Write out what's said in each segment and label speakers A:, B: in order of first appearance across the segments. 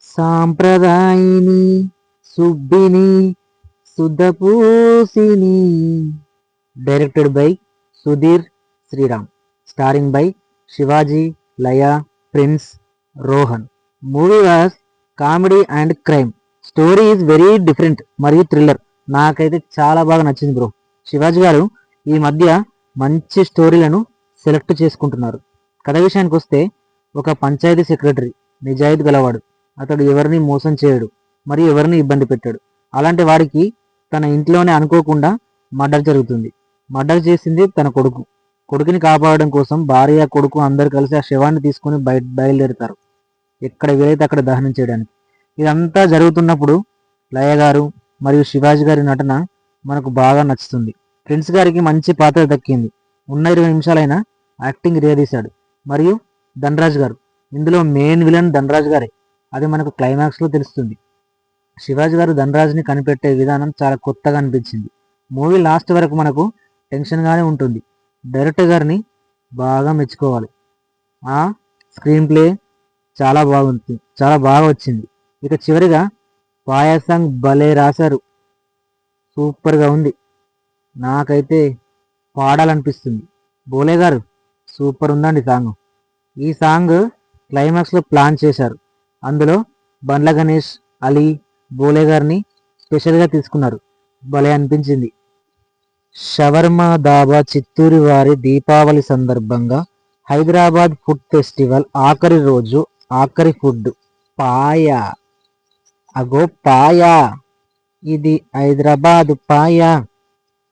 A: సాంప్రదాయిని సుబ్బిని సుధపూసిని. Directed by Sudheer Sriram. Starring by Sivaji, Laya, Prince, Rohan. Movie was comedy and crime. Story is very different మరియు thriller. నాకైతే చాలా బాగా నచ్చింది బ్రో. శివాజీ గారు ఈ మధ్య మంచి స్టోరీలను సెలెక్ట్ చేసుకుంటున్నారు. కథ విషయానికి వస్తే, ఒక పంచాయతీ సెక్రటరీ నిజాయితీ గలవాడు. అతడు ఎవరిని మోసం చేయడు మరియు ఎవరిని ఇబ్బంది పెట్టాడు. అలాంటి వాడికి తన ఇంట్లోనే అనుకోకుండా మర్డర్ జరుగుతుంది. మర్డర్ చేసింది తన కొడుకు. కొడుకుని కాపాడడం కోసం భార్య, కొడుకు అందరు కలిసి ఆ శవాన్ని తీసుకొని బయలుదేరుతారు, ఎక్కడ వీలైతే అక్కడ దహనం చేయడానికి. ఇదంతా జరుగుతున్నప్పుడు లయ గారు మరియు శివాజీ గారి నటన మనకు బాగా నచ్చుతుంది. ప్రిన్స్ గారికి మంచి పాత్ర దక్కింది. ఉన్న 20 నిమిషాలైనా యాక్టింగ్ రేదీశాడు. మరియు ధనరాజ్ గారు, ఇందులో మెయిన్ విలన్ ధనరాజ్ గారే. అది మనకు క్లైమాక్స్లో తెలుస్తుంది. శివాజీ గారు ధనరాజ్ని కనిపెట్టే విధానం చాలా కొత్తగా అనిపించింది. మూవీ లాస్ట్ వరకు మనకు టెన్షన్గానే ఉంటుంది. డైరెక్టర్ గారిని బాగా మెచ్చుకోవాలి. ఆ స్క్రీన్ ప్లే చాలా బాగుంది, చాలా బాగా వచ్చింది. ఇక చివరిగా పాయాసం భలే రాశారు, సూపర్గా ఉంది. నాకైతే పాడాలనిపిస్తుంది. బోలే గారు సూపర్ ఉందండి సాంగ్. ఈ సాంగ్ క్లైమాక్స్లో ప్లాన్ చేశారు. అందులో బండ్ల గణేష్, అలీ, బోలే గారిని స్పెషల్గా తీసుకున్నారు. భలే అనిపించింది. షవర్మా దాబా చిత్తూరు వారి దీపావళి సందర్భంగా హైదరాబాద్ ఫుడ్ ఫెస్టివల్ ఆఖరి రోజు ఆఖరి ఫుడ్ పాయా. అగో పాయా, ఇది హైదరాబాద్ పాయా.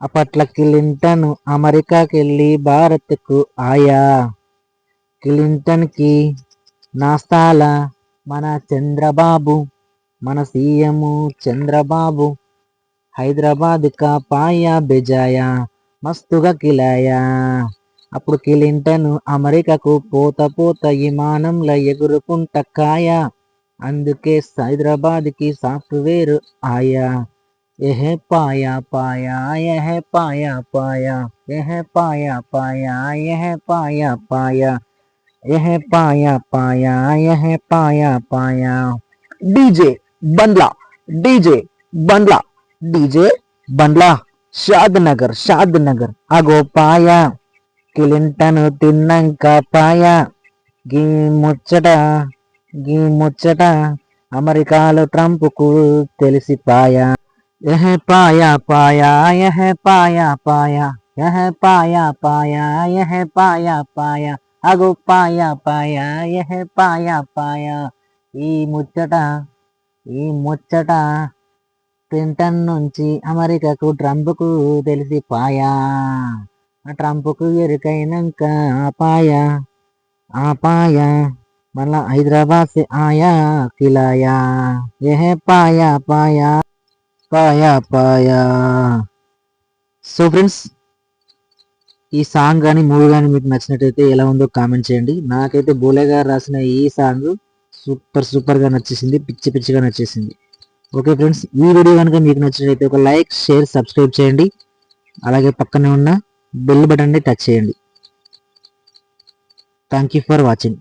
A: అప్పట్ల క్లింటన్ అమెరికాకి వెళ్ళి భారత్కు ఆయా. క్లింటన్కి నాస్తాల మన చంద్రబాబు, మన సీఎం చంద్రబాబు. హైదరాబాద్ కా పాయా బెజాయా, మస్తుగా కిలాయా. అప్పుడు క్లింటన్ అమెరికాకు పోత విమానంలో ఎగురుకుంట కాయా. అందుకే హైదరాబాద్కి సాఫ్ట్వేర్ ఆయా. ఎహే పాయా పాయా, ఎహే పాయా పాయా, ఎహే పాయా పాయా, ఎహే పాయా పాయా, ఎహే పాయా పాయా, ఎహే పాయా పాయా. డీజే బండ్లా, డీజే బండ్లా, డీజే బండ్లా. షాద్ నగర్ అగో పాయా. క్లింటన్ తిన్నాక పాయా. గీ ముచ్చట, గీ ముచ్చట అమెరికాలో ట్రంప్కు తెలిసిపాయా. యహే పాయా పాయా, యహే పాయా పాయా, యహే పాయా పాయా, యహే పాయా పాయా. అగో పాయా పాయా, యహే పాయా పాయా. ఈ ముచ్చట, ఈ ముచ్చట క్లింటన్ నుంచి అమెరికాకు ట్రంప్కు తెలిసిపాయా. ట్రంప్కు ఎరుకైనాక ఆపాయా, ఆపాయా. మళ్ళా హైదరాబాద్ సే ఆయా కిలాయా. యహే పాయా పాయా, పాయా పాయా. సో ఫ్రెండ్స్, ఈ సాంగ్ కానీ మూవీ కానీ మీకు నచ్చినట్టయితే ఎలా ఉందో కామెంట్ చేయండి. నాకైతే బోలే గారు రాసిన ఈ సాంగ్ సూపర్గా నచ్చేసింది, పిచ్చిగా నచ్చేసింది. ఓకే ఫ్రెండ్స్, ఈ వీడియో కనుక మీకు నచ్చినట్లయితే ఒక లైక్, షేర్, సబ్స్క్రైబ్ చేయండి. అలాగే పక్కనే ఉన్న బెల్ బటన్ని టచ్ చేయండి. Thank you for watching.